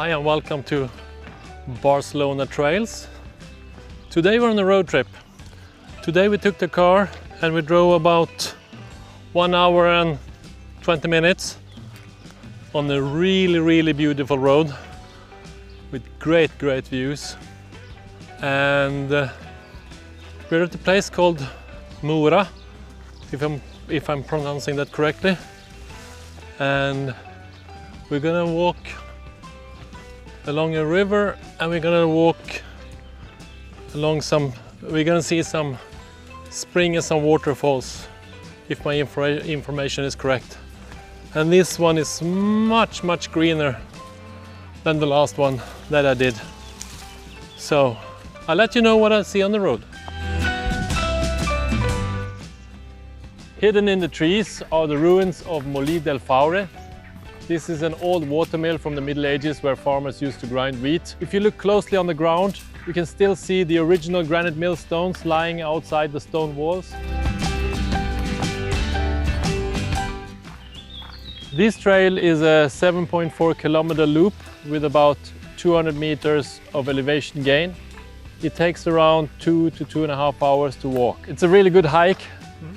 Hi and welcome to Barcelona Trails. Today we're on a road trip. Today we took the car and we drove about 1 hour and 20 minutes on a really beautiful road with great views. And we're at a place called Mura, if I'm pronouncing that correctly. And we're gonna walk along a river and we're gonna walk along we're gonna see some spring and some waterfalls, if my information is correct. And this one is much greener than the last one that I did. So I'll let you know what I see on the road. Hidden in the trees are the ruins of Moli del Far. This is an old watermill from the Middle Ages where farmers used to grind wheat. If you look closely on the ground, you can still see the original granite millstones lying outside the stone walls. This trail is a 7.4 kilometer loop with about 200 meters of elevation gain. It takes around 2 to 2.5 hours to walk. It's a really good hike.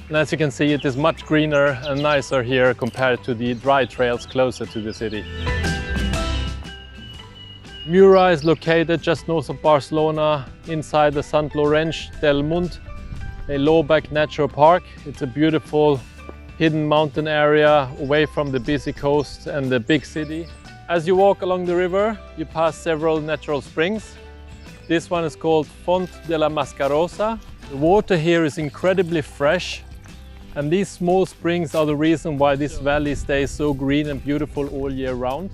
And as you can see, it is much greener and nicer here compared to the dry trails closer to the city. Mura is located just north of Barcelona, inside the Sant Llorenç del Munt, a low-back natural park. It's a beautiful hidden mountain area away from the busy coast and the big city. As you walk along the river, you pass several natural springs. This one is called Font de la Mascarosa. The water here is incredibly fresh, and these small springs are the reason why this valley stays so green and beautiful all year round.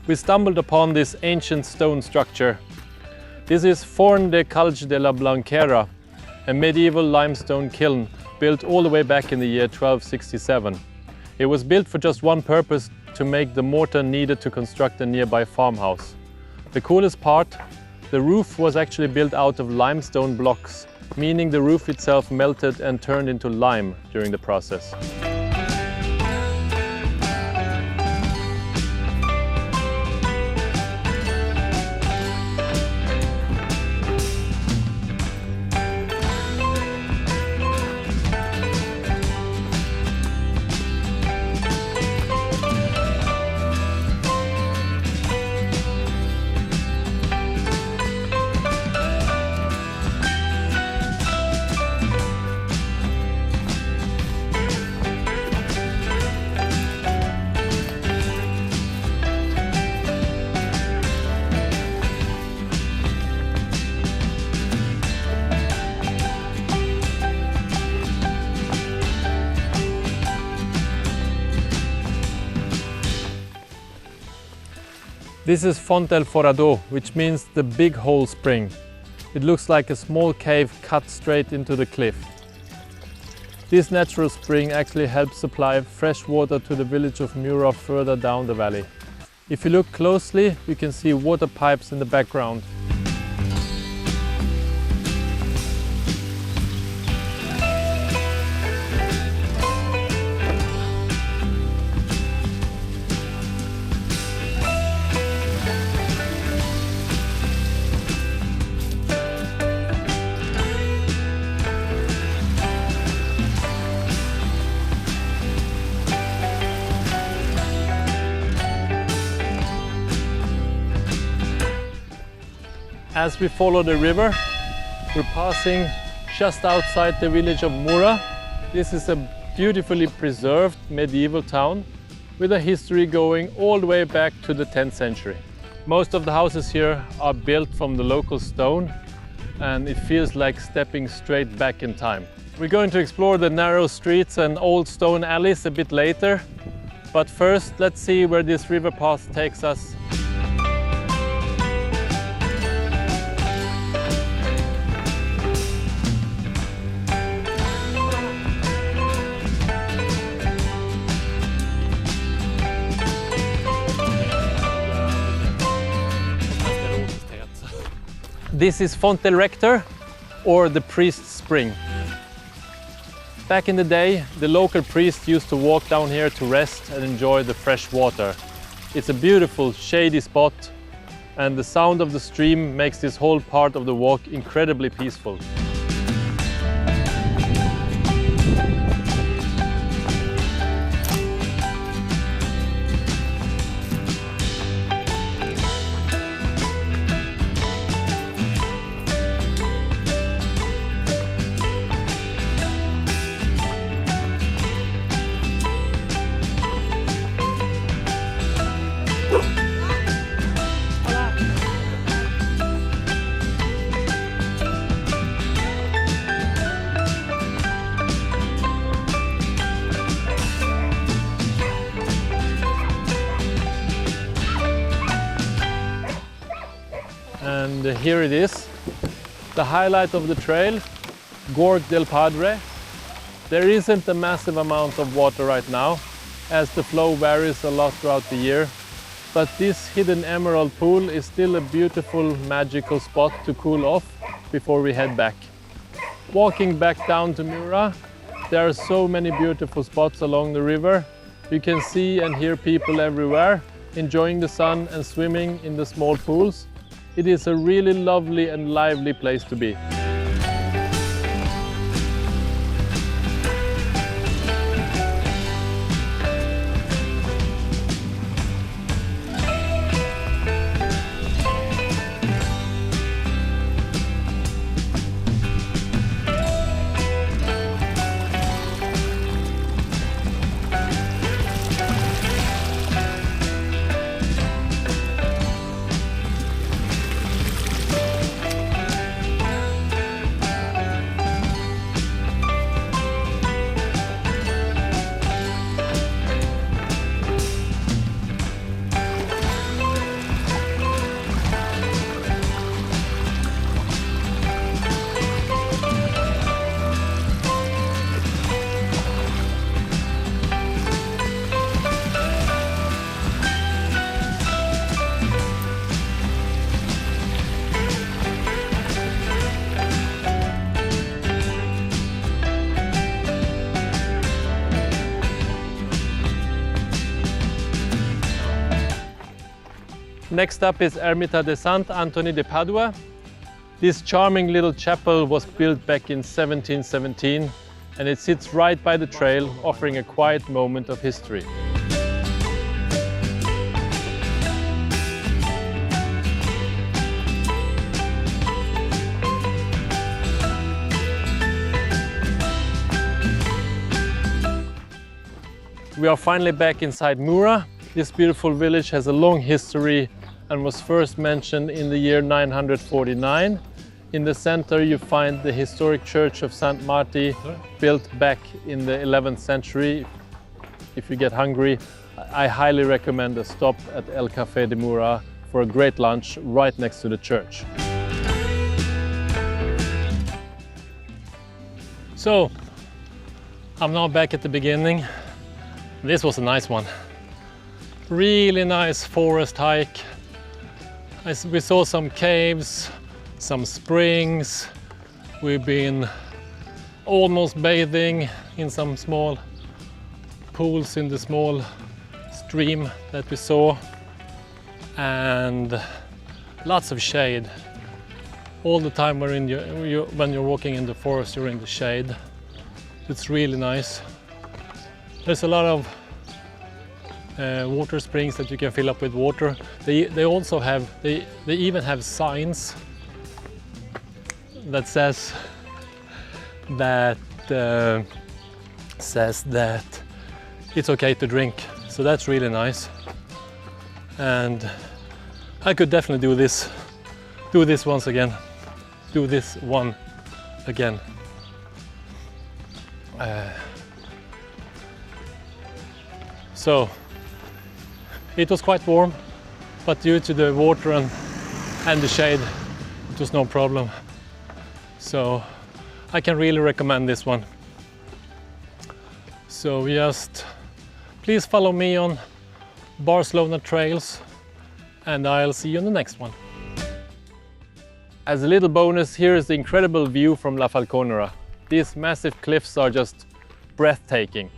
We stumbled upon this ancient stone structure. This is Forn de Calç de la Blanquera, a medieval limestone kiln built all the way back in the year 1267. It was built for just one purpose, to make the mortar needed to construct a nearby farmhouse. The coolest part, the roof was actually built out of limestone blocks, meaning the roof itself melted and turned into lime during the process. This is Font del Forado, which means the big hole spring. It looks like a small cave cut straight into the cliff. This natural spring actually helps supply fresh water to the village of Mura further down the valley. If you look closely, you can see water pipes in the background. As we follow the river, we're passing just outside the village of Mura. This is a beautifully preserved medieval town with a history going all the way back to the 10th century. Most of the houses here are built from the local stone, and it feels like stepping straight back in time. We're going to explore the narrow streets and old stone alleys a bit later, but first let's see where this river path takes us. This is Fonte Rector, or the priest's spring. Back in the day, the local priest used to walk down here to rest and enjoy the fresh water. It's a beautiful, shady spot, and the sound of the stream makes this whole part of the walk incredibly peaceful. And here it is, the highlight of the trail, Gorg del Padre. There isn't a massive amount of water right now, as the flow varies a lot throughout the year. But this hidden emerald pool is still a beautiful, magical spot to cool off before we head back. Walking back down to Mura, there are so many beautiful spots along the river. You can see and hear people everywhere, enjoying the sun and swimming in the small pools. It is a really lovely and lively place to be. Next up is Ermita de Sant Antoni de Pàdua. This charming little chapel was built back in 1717 and it sits right by the trail, offering a quiet moment of history. We are finally back inside Mura. This beautiful village has a long history and was first mentioned in the year 949. In the center you find the historic Church of Sant Martí, built back in the 11th century. If you get hungry, I highly recommend a stop at El Café de Mura for a great lunch right next to the church. So, I'm now back at the beginning. This was a nice one. Really nice forest hike. We saw some caves, some springs. We've been almost bathing in some small pools in the small stream that we saw, and lots of shade. All the time when you're walking in the forest, you're in the shade. It's really nice. There's a lot of water springs that you can fill up with water. They also have, they even have signs that says that it's okay to drink. So that's really nice. And I could definitely do this one again. So it was quite warm, but due to the water and the shade, it was no problem. So I can really recommend this one. So just please follow me on Barcelona trails, and I'll see you on the next one. As a little bonus, here is the incredible view from La Falconera. These massive cliffs are just breathtaking.